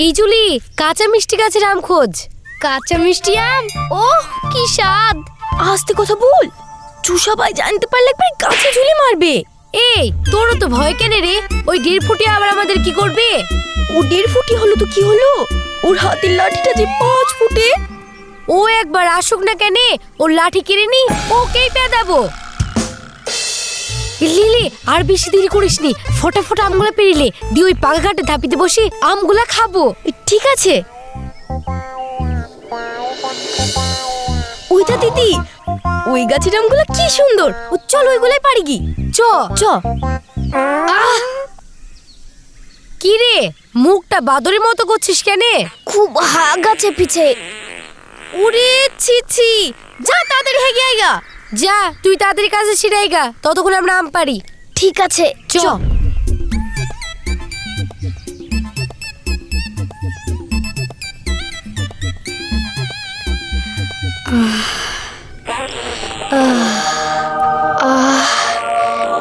এই জুলি, কাঁচা মিষ্টি গাছের আম খোঁজ। কাঁচা মিষ্টি আম? ওহ কি স্বাদ! আস্তে কথা বল, চুষা ভাই জানতে পারলে একবার গাছে ঝুলি মারবে। এই তোরও তো ভয় কেন রে? ওই 1.5 ফুটি আবার আমাদের কি করবে? ও 1.5 ফুটি হলো তো কি হলো, ওর হাতের লাঠিটা যে 5 ফুটে। ও একবার আসুক না কেন, ওর লাঠি কেড়ে নি, ওকেই পেদাবো। লিলি আর বেশি দেরি করিস নি, ফটাফট আমগুলা পেরিলে দি ওই পাকা ঘাটে ধাপিতে বসে আমগুলা খাবো। ঠিক আছে। ওইটা দিদি, ওই গাছের আমগুলো কি সুন্দর, চল ওইগুলাই পারি কি। চ চ। কি রে, মুখটা বাদরের মতো করছিস কেন? খুব গাছে পিছে। ওরে ছি ছি, যা তাড়াতাড়ি হেগে আইগা। যা তুই তাদের কাছে ছিড়াইগা, ততক্ষণ আমরা আম পারি। ঠিক আছে চ।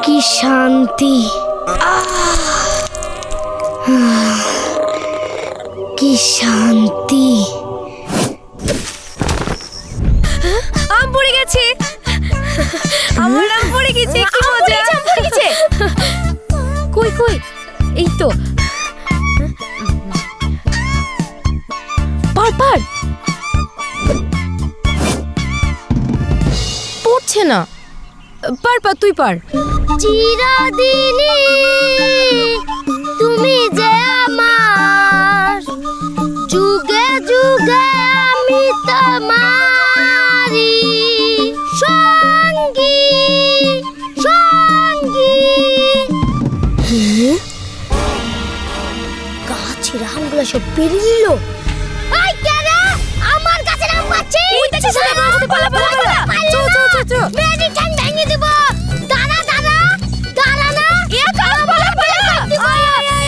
কি শান্তি, কি শান্তি। আম পড়ে গেছে, আমার আম পড়ে গেছে, কি মজা। কই কই, এই তো। পার পার, পড়ছে না। পার পার, তুই পার। চিরদিনই তুমি যে আমার, যুগে যুগে আমি তোমারি সঙ্গী সঙ্গী। গাছের আমগুলো সব পেরে নিল। আমার গাছের আম পাচ্ছি। পালা পালা পালা, চো চো চো চো। মেরি ঠ্যাং ভেঙে দিব। দাঁড়া দাঁড়া দাঁড়া না, আকাশ পালা পালা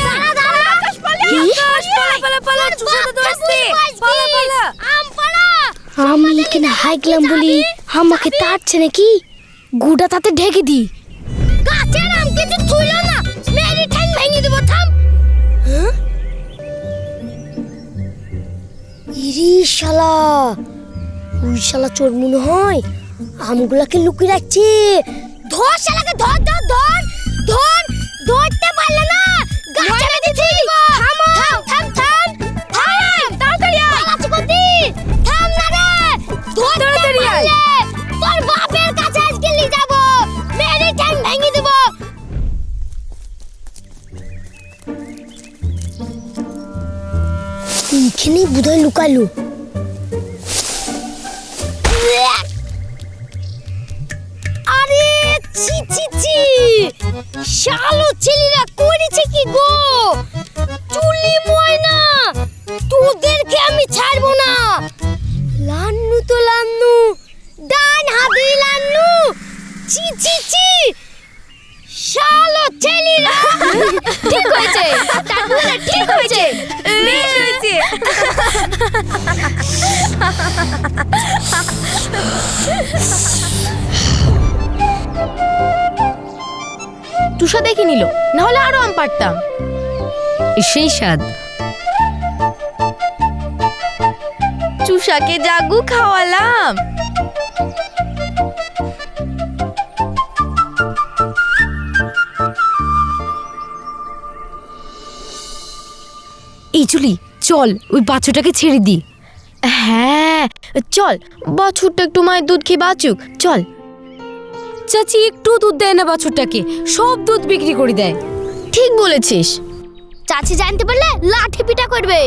দাঁড়া দাঁড়া, আকাশ পালা পালা পালা, চুষাতে তো আসছে, পালা পালা। আম পালা। আমি এখানে হাইগলাম বলি আমাকে তাড়ছে নাকি, গুড়া তাতে ঢেকে দি। গাছের আম কিছু ছুঁইল না, মেরি ঠ্যাং ভেঙে দিব। থাম। ইরি শালা, ওই শালা চোর মনে হয়, আমগুলাকে লুকিয়ে রাখছে। ধর শালাকে, ধর ধর ধর ধর, ধরতে পারলে না গাছে বেঁধে ছুঁই দিব। থাম থাম থাম থাম, তাড়াতাড়ি আয়। পালাচ্ছি কোতি, থাম না রে, তাড়াতাড়ি আয়। তোর বাপের কাছে আজকে নিয়ে যাব, মেরি ঠ্যাং ভেঙে দিব। এইখানেই বোধহয় লুকালো। আরে ছি ছি ছি, শালো ছেলেরা করেছে কি গো, চুলি ময়না, তোদেরকে আমি ছাড়বো না। লান্নু তো লান্নু, ডান হাতে লান্নু, ছি ছি ছি, শালো ছেলেরা। ঠিক হয়েছে, টাকুলা ঠিক হয়েছে, বেশ হয়েছে। টুসা দেখে নিল, না হলে আরো আম পারতাম। সেই স্বাদ। চুষাকে জাগু খাওয়ালাম। এই জুলি, চল ওই বাচ্চাটাকে ছেড়ে দি। হ্যাঁ চল, বাছুরটা একটু মায়ের দুধ খেয়ে বাঁচুক, চল। চাচি একটু দুধ দেয় না বাছুরটাকে, সব দুধ বিক্রি করে দেয়। ঠিক বলেছিস, চাচি জানতে পারলে লাঠি পিটা করবে।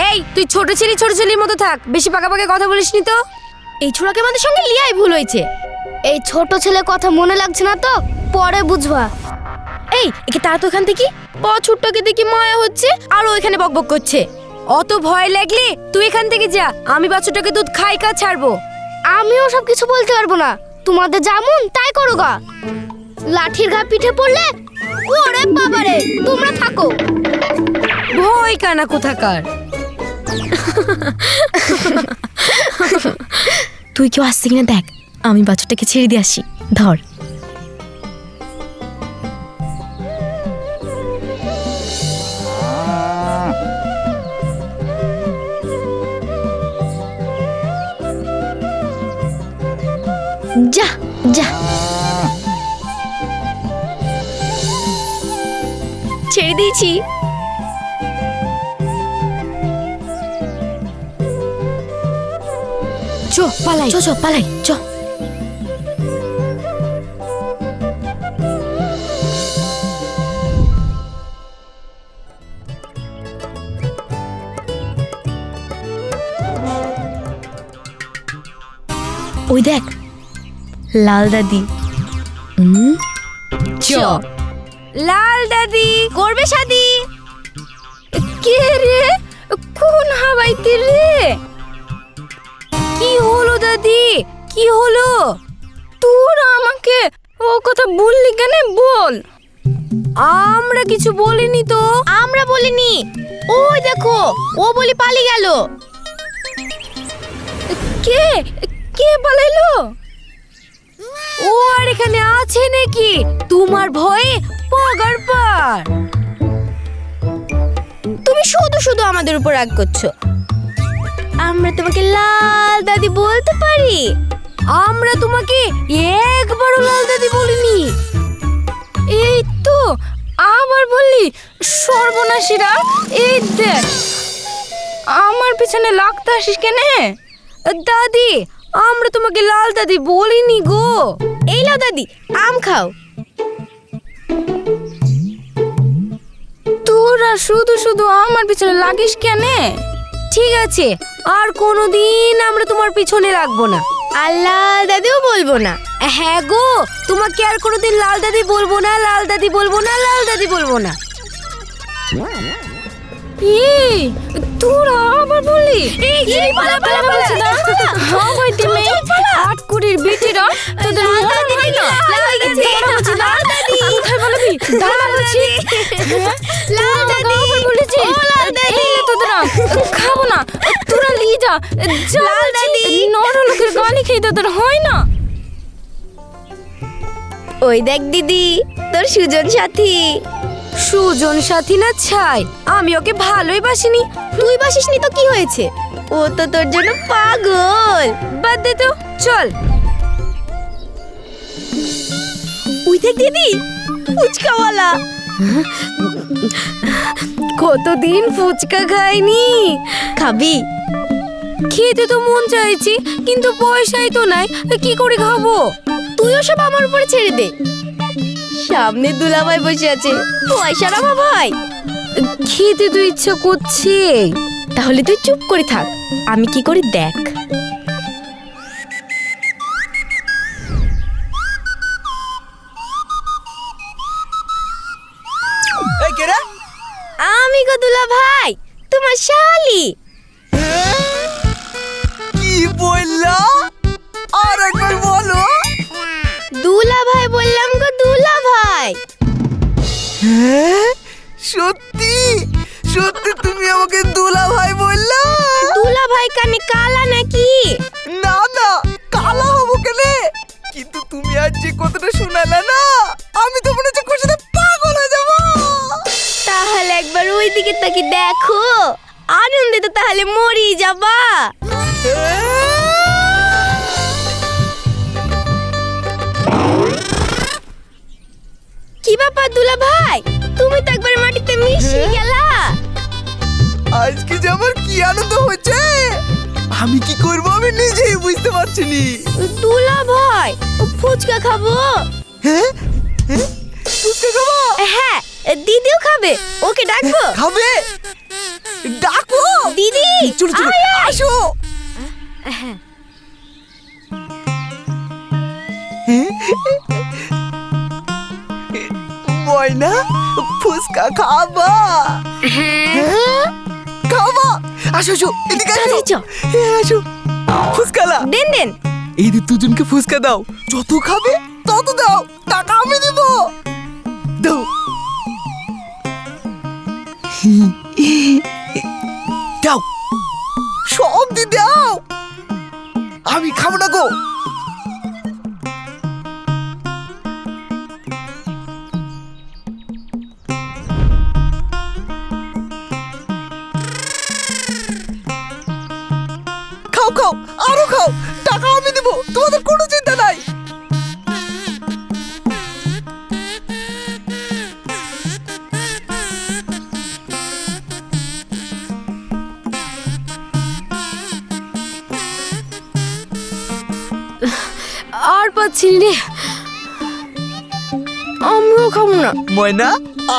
এই তুই ছোট ছেলের মতো থাক, বেশি পাকাপাকি কথা বলিসনি তো। এই ছোড়াকে আমাদের সঙ্গে লিয়াই ভুল হয়েছে। এই ছোট ছেলে কথা মনে লাগছে না তো, পরে বুঝবা। এই একে তার তো এখান থেকে, বাছুরটাকে দেখি মায়া হচ্ছে আর ও এখানে বকবক করছে। অত ভয় লাগলে তুই এখান থেকে যা, আমি বাছুরটাকে দুধ খাই কা ছাড়বো। আমিও সব কিছু বলতে পারবো না, তোমাদের যেমন তাই করো গা। লাঠির ঘা পিঠে পড়লে, ওরে বাবারে, তোমরা থাকো। ভয় কানা কোথাকার। তুই কেউ আসছে কিনা দেখ, আমি বাছুরটাকে ছেড়ে দিয়ে আসি। ধর। যা ছেড়ে দিয়েছি। চ পালাই, চ পালাই, চ। ওই দেখ লাল দাদি। চ লাল দাদি করবে শাদি। কে রে, কোন হাওয়াইতে রে? কি হলো দাদি, কি হলো? তোরা আমাকে ও কথা বললি কেন? বল। আমরা কিছু বলিনি তো। আমরা বলিনি, ওই দেখো ও বলি পালিয়ে গেল। কে কে পালাইলো? ও আর এখানে আছে নাকি? তোমার ভয়ে পগার পার। তুমি শুধু শুধু আমাদের উপর রাগ করছো। আমরা তোমাকে লাল দাদি বলতে পারি? আমরা তোমাকে একবারও লাল দাদি বলিনি। এই তো আবার বললি। সর্বনাশীরা, এই দেখ আমার পিছনে লাগতে আসিস কেন? দাদি আমরা তোমাকে লাল দাদি বলিনি গো। এই লাও দাদি, আম খাও। তোরা শুধু শুধু আমার পিছনে লাগিস কেন? ঠিক আছে, আর কোনোদিন আমরা তোমার পিছনে লাগবো না। আর লাল দাদিও বলবো না। হ্যাঁ গো, তোমাকে আর কোনোদিন লাল দাদি বলবো না, লাল দাদি বলবো না, লাল দাদি বলবো না। এই তোরা আবার বললি? এই পালা পালা পালা না। হ্যাঁ ভাই তুমি আটকুড়ির বেটিরা তোদের লাল দাদি হয় না। লাল দাদি বলছি, লাল দাদি কোথায় বলবি? দাঁড়া বলছি, লাল দাদি বলেছি। ও লাল দাদি তোরা খাবো না, তোরা নিয়ে যা। লাল দাদি নর লোকের গালি খেয়ে তোদের হয় না। ওই দেখ দিদি তোর সুজন সাথী। সুজন সাথী না ছাই, আমি ওকে ভালোই বাসিনি। তুই বাসিসনি তো কি হয়েছে? ও তো তোর জন্য পাগল। বাদ দে তো, চল। ওই দেখ দিদি ফুচকাওয়ালা। কতদিন ফুচকা খাইনি। খাবি? খেতে তো মন চাইছি, কিন্তু পয়সাই তো নাই, কি করে খাবো? তুইও সব আমার উপরে ছেড়ে দে। সামনে দুলাভাই বসে আছে, পয়সার অভাব হয়? খেতে তো ইচ্ছা করছে। তাহলে তুই চুপ করে থাক, আমি কি করি দেখ। এই কে রে? আমি গো দুলাভাই, তোমার শালি। কি বললা? আর একবার বলো। দুলাভাই বললাম গো, দুলাভাই। হ্যাঁ সত্যি সত্যি তুমি আমাকে দুলা ভাই বললা? দুলাভাই কানে কালা নাকি? না না, কালা হবো কেন? কিন্তু তুমি আজ যে কথাটা শোনালে না, আমি তো মনে হচ্ছে খুশিতে পাগল হয়ে যাবো। তাহলে একবার ওই দিকে তাকি দেখো, আনন্দে তো তাহলে মরি যাবা। কি ব্যাপার দুলাভাই, তুমি তো একবার মাটিতে মিশে গেলা। আজকে যে আমার কি আনন্দ হচ্ছে, আমি কি করবো আমি নিজেই বুঝতে পারছি নি। দুলাভাই ফুচকা খাবো। হ্যাঁ হ্যাঁ, ফুচকা খাবো? হ্যাঁ, দিদিও খাবে, ওকে ডাকবো? খাবে? ডাকো দিদি চলো চলো আয়, আয়। আসো। ময়না ফুচকা খাবা? হ্যাঁ খাবা? আসো আসো এদিকে আসো। তাড়াতাড়ি চ। হ্যাঁ, আসো ফুচকালা দেন দেন। এই যে দুজনকে ফুচকা দাও, যত খাবে তত দাও, টাকা আমি দেব। দাও। দাও সব দি দাও, আমি খাবো না গো। খাও খাও আরো খাও, টাকা আমি দেব, তোমাদের কোনো চিন্তা নাই। পাচ্ছি রে, আমিও খাবো না। ময়না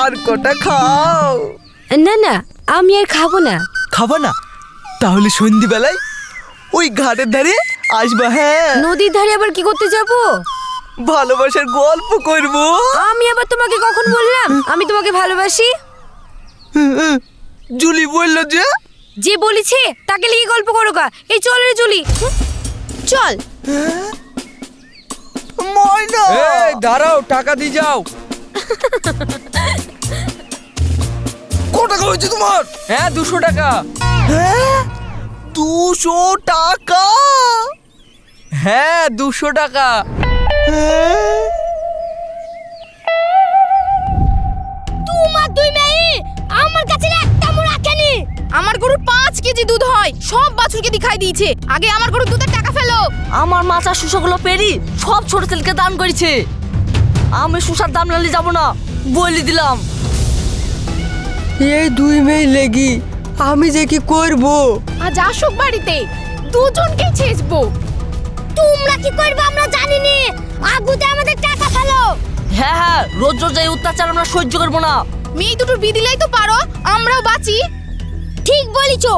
আর কটা খাও। না না, আমি আর খাবো না। খাবা না? তাহলে সন্ধিবেলায় ওই ঘাটের ধারে আসবা। হ্যাঁ, নদীর ধারে আবার কি করতে যাব? ভালোবাসার গল্প করবো। আমি আবার তোমাকে কখন বললাম আমি তোমাকে ভালোবাসি? জুলি বললো যে। যে বলেছে তাকে লিখে গল্প করো গা। এই চল রে জুলি, চল। ময়না এই দাঁড়াও, টাকা দিয়ে যাও। কত টাকা হয়েছে তোমার? হ্যাঁ 200 টাকা। হ্যাঁ 200 টাকা? হ্যাঁ 200 টাকা। তোমার দুই মেয়ে আমার কাছে একটা মুড় রাখেনি। আমার গরুর 5 কেজি দুধ হয়, সব বাছুরকে দেখাই দিয়েছে। আগে আমার গরুর দুধের টাকা ফেলো। আমার মাথা শুষাগুলো পেরি সব ছোট ছেলেকে দান করেছে। আমি শুষার দাম নালি যাব না, বলি দিলাম। এই 2 মেয়ে লেগি আমি যে কি করব? আজ আসুক বাড়িতে, দুজনকেই ছেঁচবো। তোমরা কি করবে আমরা জানি নি, আগুতে আমাদের টাকা ফেলো। হ্যাঁ হ্যাঁ, রোজ রোজ এই অত্যাচার আমরা সহ্য করবো না। মেয়ে দুটোর বিয়ে দিলেই তো পারো, আমরাও বাঁচি। ঠিক বলিছো,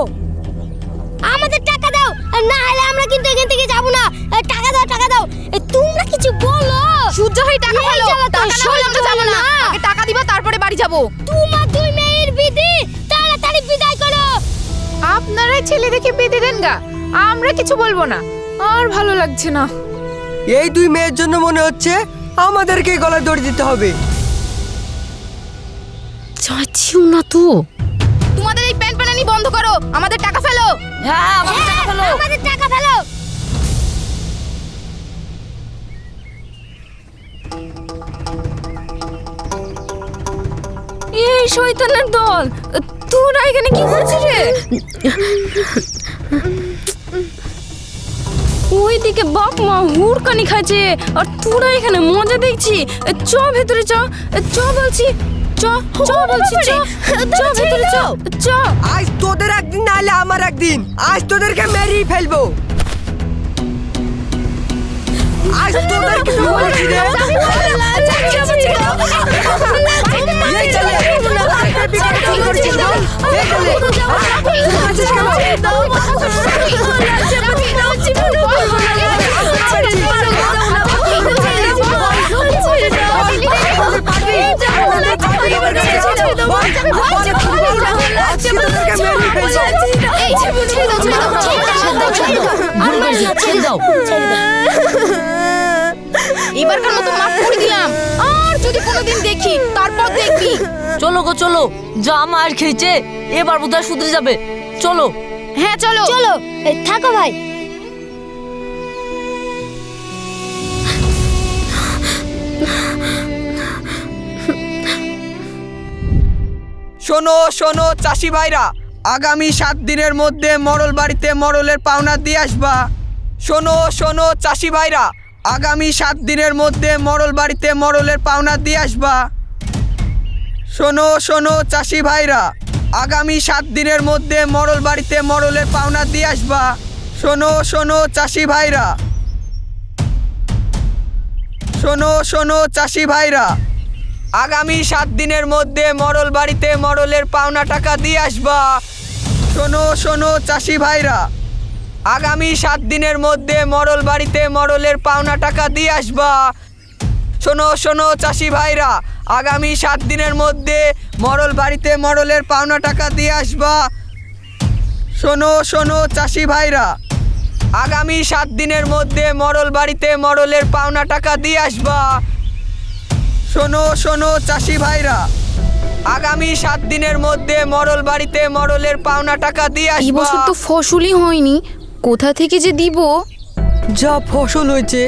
আমাদের টাকা দাও, আর না হলে আমরা কিন্তু এখান থেকে যাব না। টাকা দাও, টাকা দাও। তোমরা কিছু বলো। সূর্য হয়ে টাকা এই ফেলো, জ্বালা তো টাকা না হলে আমরা সহ্য যাবো হলো না। না। আগে টাকা দিবা তারপরে বাড়ি যাবো। তোমার দুই মেয়ের বিধি তাড়াতাড়ি বিদায় করো। আপনারাই ছেলে দেখে বেঁধে দেন গা, আমরা কিছু বলবো না। আর ভালো লাগছে না। এই 2 মেয়ের জন্য মনে হচ্ছে আমাদেরকে গলায় দড়ি দিতে হবে। চাচ্ছিও না তো। তোমাদের এই প্যান প্যানানি বন্ধ করো, আমাদের টাকা ফেলো। হ্যাঁ আমাদের টাকা ফেলো। আমাদের টাকা ফেলো। এই শয়তানের দল, তোরা এখানে কি করছিস রে? ওইদিকে বাপ মা হুড়কানি খাচ্ছে আর তোরা এখানে মজা দেখছি। চ ভেতরে চ, চ বলছি, চ চ বলছি, চ চ ভেতরে চ, চ। আজ তোদের একদিন না হলে আমার একদিন, আজ তোদেরকে মেরেই ফেলবো। আজ তোদের কিছু বলেছি রে। এই চলে, কি করছিস বল? এই চলে, কি করছিস কেন? এবারকার মতো মাফ করে দিলাম, আর যদি কোনোদিন দেখি তারপর দেখবি। চলো গো চলো, যা মার খেয়েছে এবার বোধহয় শুধরে যাবে। চলো। হ্যাঁ চলো চলো, থাকো ভাই। শোনো শোনো চাষি ভাইরা, আগামী 7 দিনের মধ্যে মরল বাড়িতে মরলের পাওনা দিয়ে আসবা। শোনো শোনো চাষি ভাইরা, আগামী 7 দিনের মধ্যে মরল বাড়িতে মরলের পাওনা দিয়ে আসবা। শোনো শোনো চাষি ভাইরা, আগামী 7 দিনের মধ্যে মরল বাড়িতে মরলের পাওনা দিয়ে আসবা। শোনো শোনো চাষি ভাইরা, শোনো শোনো চাষি ভাইরা, আগামী 7 দিনের মধ্যে মরল বাড়িতে মরলের পাওনা টাকা দিয়ে আসবা। শোনো শোনো চাষি ভাইরা, আগামী 7 দিনের মধ্যে মরল বাড়িতে মরলের পাওনা টাকা দিয়ে আসবা। শোনো শোনো চাষি ভাইরা, আগামী 7 দিনের মধ্যে মরল বাড়িতে মরলের পাওনা টাকা দিয়ে আসবা। শোনো শোনো চাষি ভাইরা, আগামী 7 দিনের মধ্যে মরল বাড়িতে মরলের পাওনা টাকা দিয়ে আসবা। শোনো শোনো চাষি ভাইরা, আগামী 7 দিনের মধ্যে মরল বাড়িতে মরলের পাওনা টাকা দিয়ে এই আসবা। বছর তো ফসলই হয়নি, কোথা থেকে যে দিব? যা ফসল হয়েছে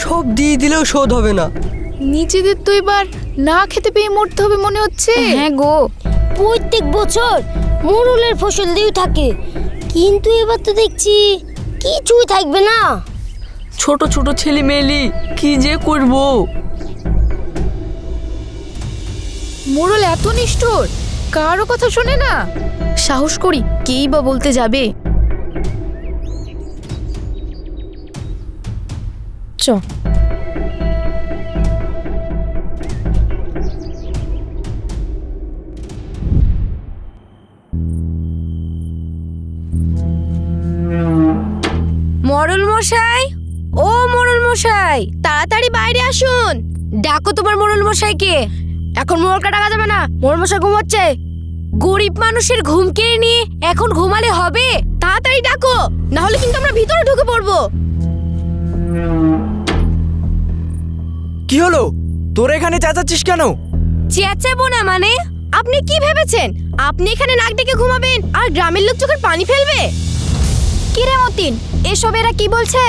সব দিয়ে দিলেও শোধ হবে না। নিজেদের তো এবার না খেতে পেয়ে মরতে হবে মনে হচ্ছে। হ্যাঁ গো, প্রত্যেক বছর মোরলের ফসল দিয়ে থাকে, কিন্তু এবার তো দেখছি কিছুই থাকবে না। ছোট ছোট ছেলে মেয়েলি কি যে করবো। মোড়ল এত নিষ্ঠুর, কারো কথা শোনে না। সাহস করি কেই বা বলতে যাবে। চ মশাই, ও মোড়ল মশাই, তাড়াতাড়ি বাইরে আসুন। ডাকো তোমার মোড়ল মশাইকে। এখন মোড়লকে ডাকা যাবে না, মোড়ল মশাই ঘুমাচ্ছে। গরিব মানুষের ঘুম কেড়ে নিয়ে এখন ঘুমালে হবে? তাড়াতাড়ি ডাকো, না হলে কিন্তু আমরা ভিতরে ঢুকে পড়বো। কি হলো, তোর এখানে চেঁচাচ্ছিস কেন? চেঁচাবো না মানে? আপনি কি ভেবেছেন আপনি এখানে নাক ডেকে ঘুমাবেন আর গ্রামের লোক চোখের পানি ফেলবে? কি রে মতিন, এসব এরা কি বলছে?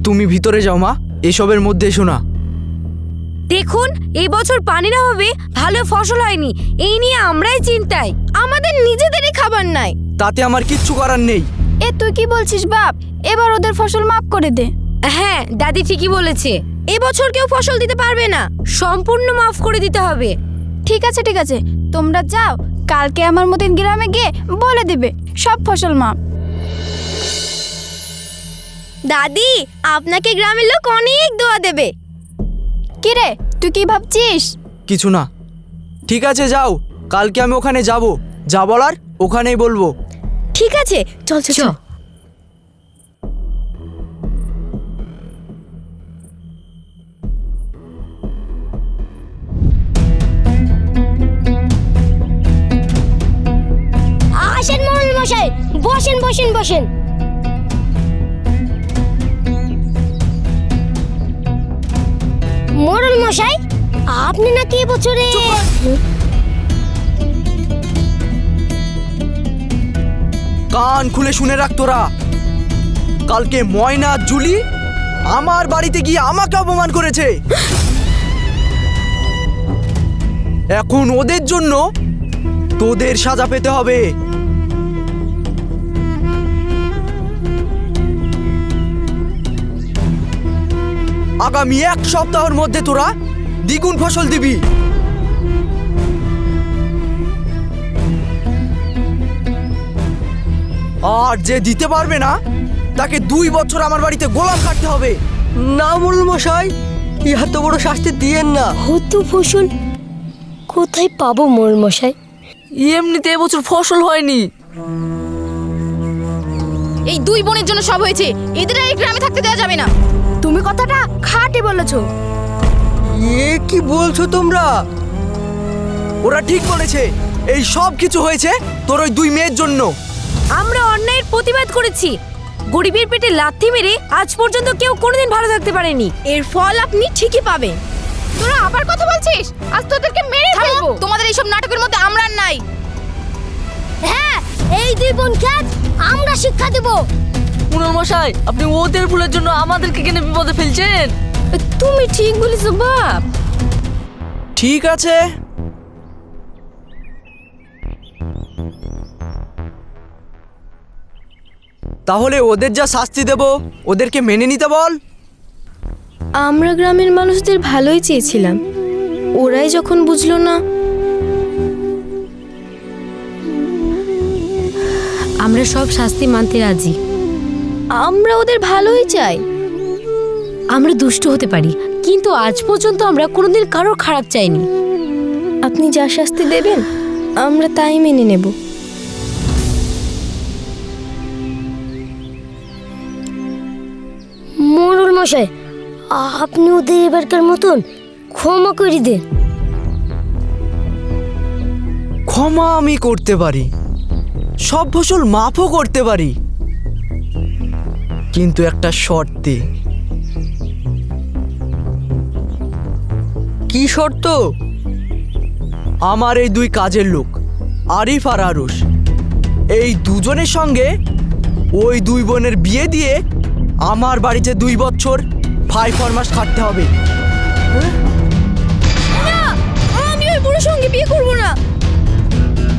তুমি ভিতরে যাও মা, এসবের মধ্যে এসো না। দেখুন, এই বছর পানি না হবে, ভালো ফসল হয়নি, এই নিয়ে আমরাই চিন্তায়। আমাদের নিজেদেরই খাবার নাই। তাতে আমার কিচ্ছু করার নেই। এ তুই কি বলছিস বাপ? এবার ওদের ফসল মাফ করে দে। হ্যাঁ, দাদি ঠিকই বলেছে, এবছর কেউ ফসল দিতে পারবে না, সম্পূর্ণ মাফ করে দিতে হবে। ঠিক আছে ঠিক আছে, তোমরা যাও, কালকে আমার মতন গ্রামে গিয়ে বলে দিবে সব ফসল মাফ। দাদি, আপনাকে গ্রামের লোক অনেক দোয়া দেবে। কি রে, তুই কি ভাবছিস? কিছু না। ঠিক আছে যাও, কালকে আমি ওখানে যাব, যা বলার ওখানেই বলবো। ঠিক আছে, চল চল চল। আসেন মোড়ল মশাই, বসেন বসেন বসেন। মোড়ল মশাই, আপনি নাকি এবছরে কান খুলে শুনে রাখ তোরা, কালকে ময়না জুলি আমার বাড়িতে গিয়ে আমাকে অপমান করেছে। এখন ওদের জন্য তোদের সাজা পেতে হবে। আগামী 1 সপ্তাহের মধ্যে তোরা দ্বিগুণ ফসল দিবি। আর যে দিতে পারবে না তাকে 2 বছর আমার বাড়িতে গোলাম খাটতে হবে। না মোড়ল মশাই, এত বড় শাস্তি দিয়েন না। হতো ফসল কোথায় পাবো মোড়ল মশাই? এমনিতে এবছর ফসল হয়নি। এই 2 বোনের জন্য সব হয়েছে, এদের আর এই গ্রামে থাকতে দেওয়া যাবে না। তুমি কথাটা খাটে বলেছো। এ কি বলছো তোমরা? ওরা ঠিক বলেছে, এই সব কিছু হয়েছে তোর ওই 2 মেয়ের জন্য। আমরা অন্যায়ের প্রতিবাদ করেছি, গরিবের পেটে লাথি মেরে আজ পর্যন্ত কেউ কোনোদিন ভালো থাকতে পারেনি, এর ফল আপনি ঠিকই পাবেন। তোরা আবার কথা বলছিস? আজ তোদেরকে মেরে ফেলবো। তোমাদের এইসব নাটকের মধ্যে আমরা নাই। হ্যাঁ, এই 2 বোনকে আজ আমরা শিক্ষা দেব। মোড়ল মশাই, আপনি ওদের ভুলের জন্য আমাদেরকে কেন বিপদে ফেলছেন? তুমি ঠিক বলেছো বাপ। ঠিক আছে, তাহলে ওদের যা শাস্তি দেব ওদেরকে মেনে নিতে বল। আমরা গ্রামের মানুষদের ভালোই চেয়েছিলাম, ওরাই যখন বুঝলো না। আমরা সব শাস্তি মানতে রাজি, আমরা ওদের ভালোই চাই। আমরা দুষ্ট হতে পারি, কিন্তু আজ পর্যন্ত আমরা কোনোদিন কারোর খারাপ চাইনি। আপনি যা শাস্তি দেবেন আমরা তাই মেনে নেব। মোড়ল মশাই, আপনি ওদের এবারকার মতন ক্ষমা করে দেন। ক্ষমা আমি করতে পারি, সব ফসল মাফও করতে পারি, কিন্তু একটা শর্তে। কি শর্ত? আমার এই 2 কাজের লোক আরিফ আর আরুষ, এই দুজনের সঙ্গে ওই 2 বোনের বিয়ে দিয়ে আমার বাড়িতে 2 বছর 5 মাস খাটতে হবে। আমি ওই বুড়োর সঙ্গে বিয়ে করব না।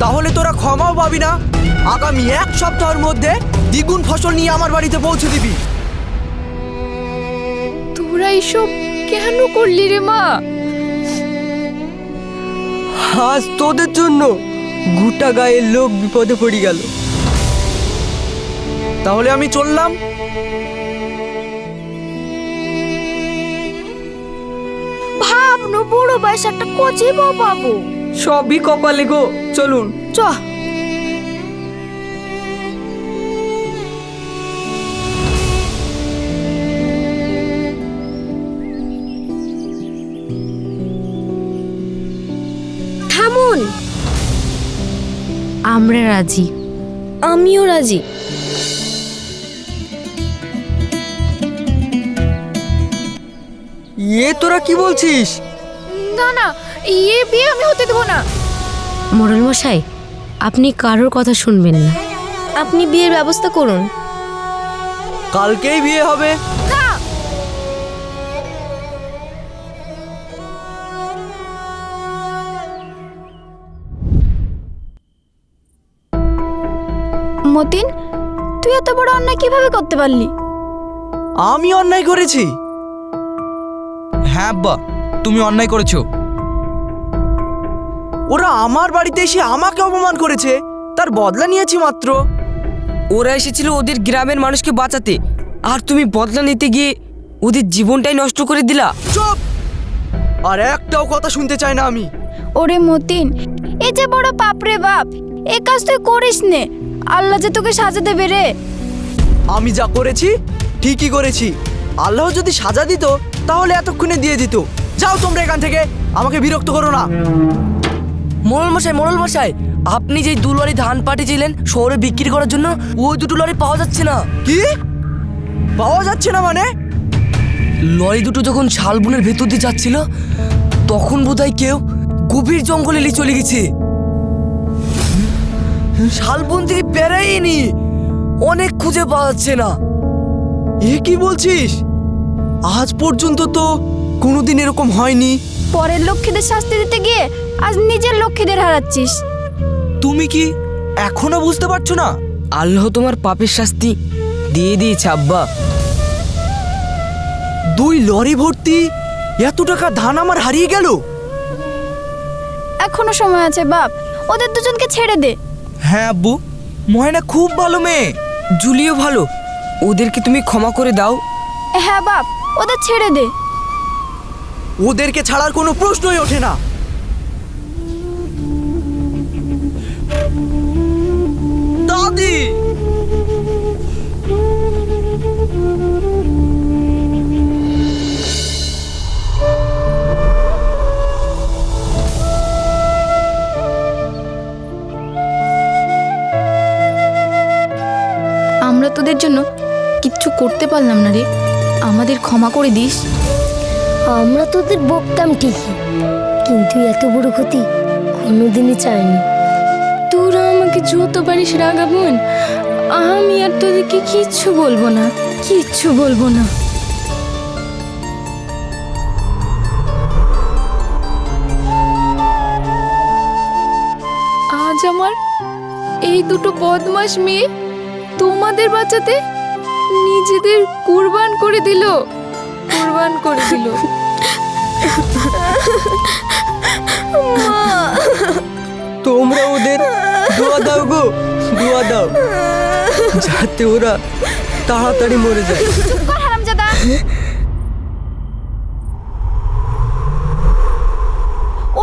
তাহলে তোরা ক্ষমাও পাবি না, আগামী 1 সপ্তাহের মধ্যে দ্বিগুণ ফসল নিয়ে আমার বাড়িতে পৌঁছে দিবি। তোরা এইসব কেন করলি রে মা? আজ তোদের জন্য গোটা গায়ের লোক বিপদে পড়ে গেল। তাহলে আমি চললাম। ভাবনো বড় বয়স একটা কোচি বউ পাবো। সবই কপালে গো, চলুন। চ। আমরা রাজি। আমিও রাজি। তোরা কি বলছিস? না না, এ বিয়ে আমি হতে দেবো না। মোড়ল মশাই, আপনি কারোর কথা শুনবেন না। আপনি বিয়ের ব্যবস্থা করুন। কালকেই বিয়ে হবে। মতিন, তুই এত বড় অন্যায় কিভাবে করতে পারলি? আমি অন্যায় করেছি? হ্যাঁ আব্বা, তুমি অন্যায় করেছো। ওরা আমার বাড়িতে এসে আমাকে অপমান করেছে, তার বদলা নিয়েছি মাত্র। ওরা এসেছিল ওদের গ্রামের মানুষকে বাঁচাতে, আর তুমি বদলা নিতে গিয়ে ওদের জীবনটাই নষ্ট করে দিলা। চুপ! আর একটাও কথা শুনতে চাই না আমি। ওরে মতিন, এ যে বড় পাপ রে বাপ, এ কাজ তুই করিস নে। আল্লাহ যে তোকে সাজা দেবে রে। আমি যা করেছি ঠিকই করেছি। আল্লাহ যদি সাজা দিত তাহলে এতক্ষণে দিয়ে দিত। যাও তোমরা এখান থেকে, আমাকে বিরক্ত করো না। মোড়ল মশাই, আপনি যে 2 লরি ধান পাঠিয়েছিলেন শহরে বিক্রি করার জন্য, ওই 2 লরি পাওয়া যাচ্ছে না। কি পাওয়া যাচ্ছে না মানে? লরি দুটো যখন শালবনের ভেতর দিয়ে যাচ্ছিল, তখন বোধহয় কেউ গভীর জঙ্গলে নিয়ে চলে গেছে। শালবন থেকে বেরাইনি, অনেক খুঁজে পাওয়া যাচ্ছে না। এ কি বলছিস? আজ পর্যন্ত তো কোনোদিন এরকম হয়নি। পরের লক্ষ্মীদের শাস্তি দিতে গিয়ে আজ নিজের লক্ষ্মীদের হারাচ্ছিস। তুমি কি এখনো বুঝতে পারছো না? আল্লাহ তোমার পাপের শাস্তি দিয়ে দিয়েছে আব্বা। 2 লরি ভর্তি এত টাকা ধান আমার হারিয়ে গেল। এখনো সময় আছে বাপ, ওদের দুজনকে ছেড়ে দে। হ্যাঁ আব্বু, ময়না খুব ভালো মেয়ে। জুলিও ভালো, ওদেরকে তুমি ক্ষমা করে দাও। হ্যাঁ বাপ, ওদের ছেড়ে দে। ওদেরকে ছাড়ার কোনো প্রশ্নই ওঠে না। দাদি! আমরা তোদের জন্য কিচ্ছু করতে পারলাম না রে, আমাদের ক্ষমা করে দিস। আমরা তোদের বকতাম ঠিকই, কিন্তু এত বড় ক্ষতি কোনোদিনই চাইনি। তোরা আমাকে যত পারিস রাগাবন, আমি আর তোদেরকে কিচ্ছু বলবো না, কিচ্ছু বলবো না। আজ আমার এই দুটো বদমাশ মেয়ে তোমাদের বাঁচাতে নিজেদের কুরবান করে দিল। তোমরা ওদের দোয়া দাও গো, দোয়া দাও, যাতে ওরা তাড়াতাড়ি মরে যায়। হারামজাদা!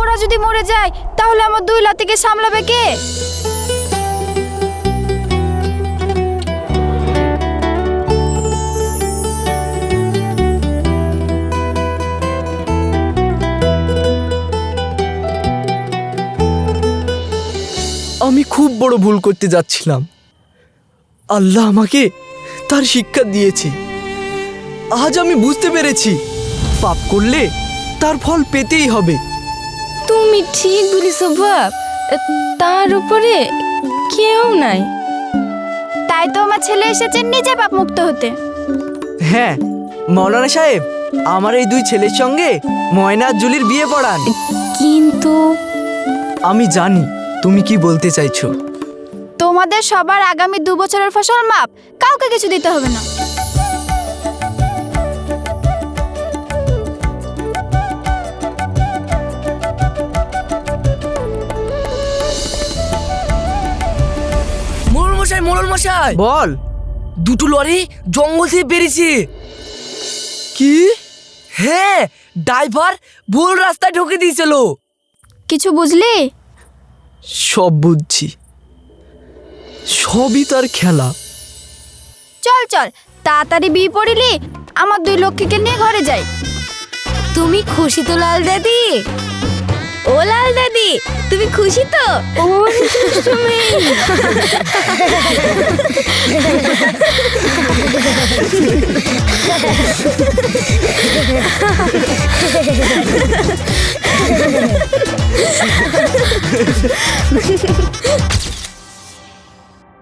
ওরা যদি মরে যায় তাহলে আমার 2 লাতিকে সামলাবে কে? আমি খুব বড় ভুল করতে যাচ্ছিলাম। আল্লাহ আমাকে তার শিক্ষা দিয়েছে। আজ আমি বুঝতে পেরেছি, পাপ করলে তার ফল পেতেই হবে। তুমি ঠিক বলিস বাপ, তার উপরে কেউ নাই। তাই তো আমার ছেলে এসেছে নিজে পাপ মুক্ত হতে। হ্যাঁ মৌলানা সাহেব, আমার এই 2 ছেলের সঙ্গে ময়না আর জুলির বিয়ে পড়ান। কিন্তু আমি জানি তুমি কি বলতে চাইছো। তোমাদের সবার আগামী 2 বছরের ফসল মাপ, কাউকে কিছু দিতে হবে না। মোড়ল মশাই, বল। 2 লরি জঙ্গল থেকে বেরিয়েছে। কি? হ্যাঁ, ড্রাইভার ভুল রাস্তায় ঢুকে দিয়েছিল। কিছু বুঝলি? সব বুঝছি, সবই তার খেলা। চল চল, তাড়াতাড়ি বিয়ে পড়িলি, আমার 2 লক্ষ্মীকে নিয়ে ঘরে যাই। তুমি খুশি তো লাল দাদি? ও লাল দাদি, তুমি খুশি তো?